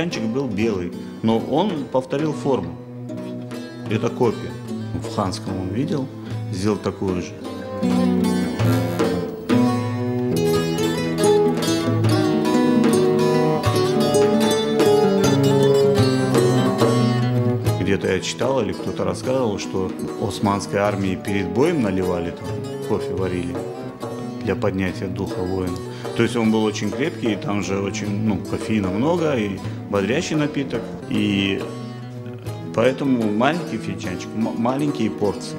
финчанчик был белый, но он повторил форму. Это копия. В ханском он видел, сделал такую же. Где-то я читал или кто-то рассказывал, что османской армии перед боем наливали там, кофе варили для поднятия духа воина. То есть он был очень крепкий, и там же очень, кофеина много, и бодрящий напиток, и поэтому маленький финчанчик, маленькие порции.